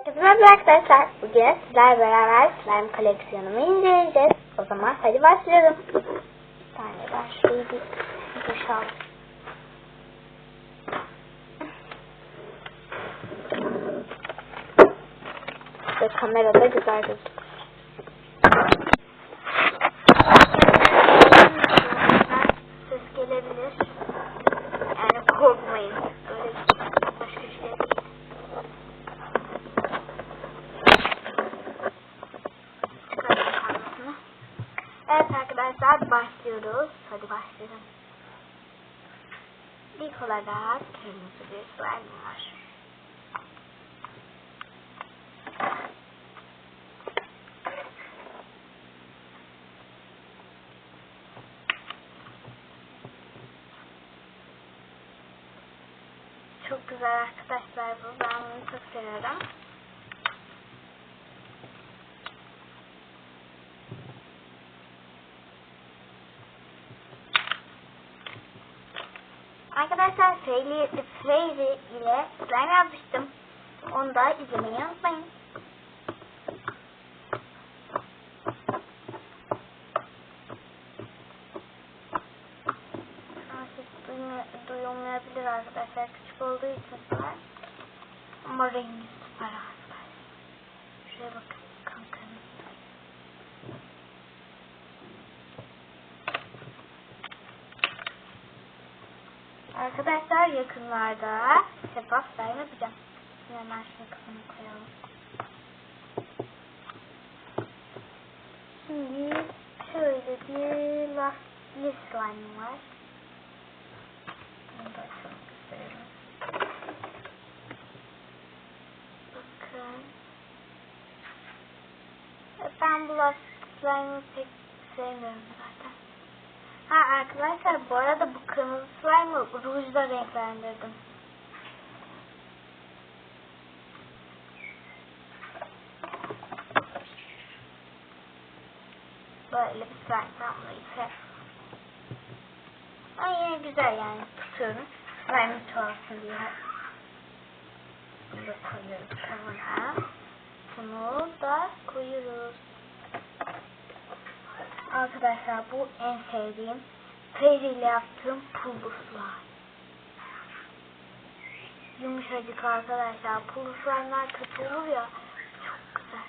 Merhaba arkadaşlar, bugün sizlerle beraber slime koleksiyonumu inceleyeceğiz. O zaman hadi başlayalım. Bir tane ben şurayı bir boşaltayım. İşte kamerada güzel gözüküyor. Ses gelebilir. Yani korkmayın. Öyle başka bir şey değil. Evet arkadaşlar, başlıyoruz. Hadi başlayalım. İlk olarak kırmızı bir slime var. Çok güzel arkadaşlar bu. Ben bunu çok seviyorum. Arkadaşlar Fairy ile slime yapmıştım. Onu da izlemeyi unutmayın. Ses duyulmayabilir arkadaşlar. Küçük olduğu için slime. Ama rengi süper arkadaşlar. Şuraya bakın. Kankanın. Arkadaşlar yakınlarda şeffaf slime yapacağım. Şimdi hemen şunu kafana koyalım. Şimdi şöyle bir lastikli slime var. Bunu da çok gösterelim. Bakın. Ben bu lastik slime'ı pek sevmiyorum zaten. Ha arkadaşlar, bu arada bu kırmızı slime'ı rujla renklendirdim. Böyle bir slime tamamlayıp. Ama yine güzel yani, tutuyorum. Slime çoğalsın diye. Bunu da koyuyoruz kavuna. Bunu da koyuyoruz. Arkadaşlar bu en sevdiğim Fairy ile yaptığım pullu slime. Yumuşacık arkadaşlar. Pullu slime'lar kötü olur ya. Çok güzel.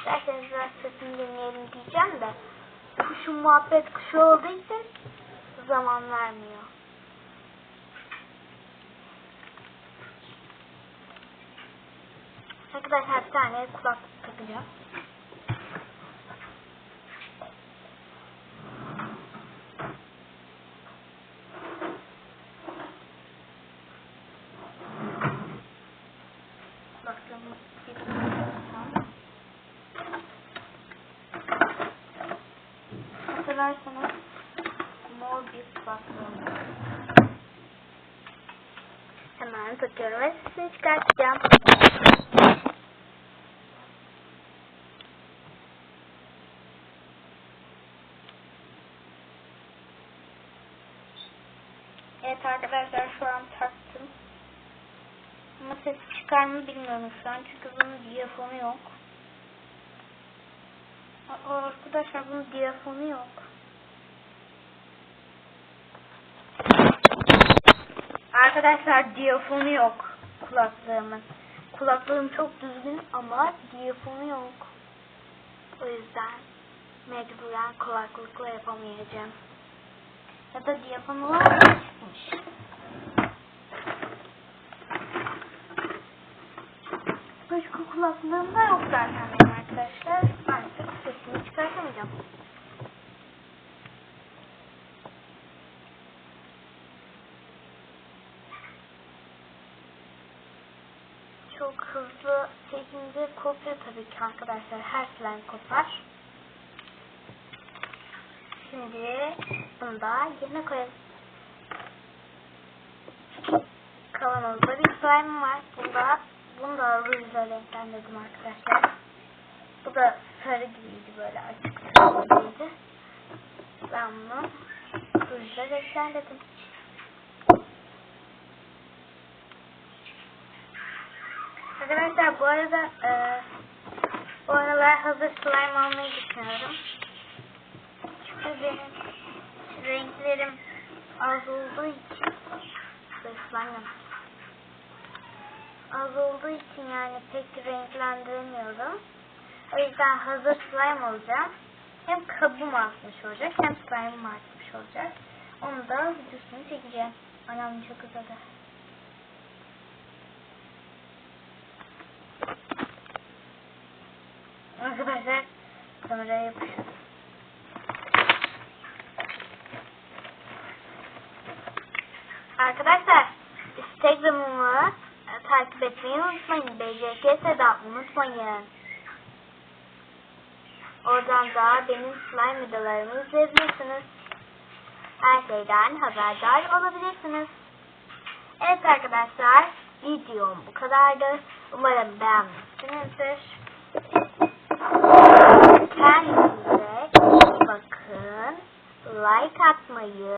Derseniz biraz sesini dinleyelim diyeceğim de kuşun muhabbet kuşu olduğu için zaman vermiyor. Arkadaşlar bir tane kulaklık takacağım. Kulaklığımı hatırlarsanız mor bir kulaklığım var. Hemen takıyorum ve sesini çıkartacağım. Evet arkadaşlar, şu an taktım. Ama ses çıkar mı bilmiyorum şu an, çünkü bunun diyafonu yok. Arkadaşlar bunun diyafonu yok. Arkadaşlar diyafonu yok kulaklığımın. Kulaklığım çok düzgün ama diyafonu yok. O yüzden mecburen kulaklıkla yapamayacağım. Ya da diyafonu var mı? Çıkmış. Başka kulaklığım da yok zaten benim arkadaşlar. Maalesef sesini çıkartamayacağım. Çok hızlı çekince kopuyor tabii ki arkadaşlar. Her slime kopar. Şimdi bunu da yerine koyalım. Kavanozda bir slime var. Bunu da rujla renklendirdim arkadaşlar. Bu da sarı gibiydi, böyle açık sarı gibiydi. Ben bunu rujla renklendirdim. Arkadaşlar bu arada bu aralar hazır slime almayı düşünüyorum. Çünkü benim renklerim az olduğu için az olduğu için yani pek renklendiremiyorum. O yüzden hazır slime alacağım. Hem kabım artmış olacak hem slime'ım artmış olacak. Onu da videosunu çekeceğim. Anam çok uzadı. Arkadaşlar kameraya yapışıyor. Arkadaşlar Instagram'ımı takip etmeyi unutmayın. BCK Sedat unutmayın. Oradan da benim slime videolarımı izleyebilirsiniz. Her şeyden haberdar olabilirsiniz. Evet arkadaşlar, videom bu kadardı. Umarım beğenmişsinizdir. Kendinize iyi bakın. Like atmayı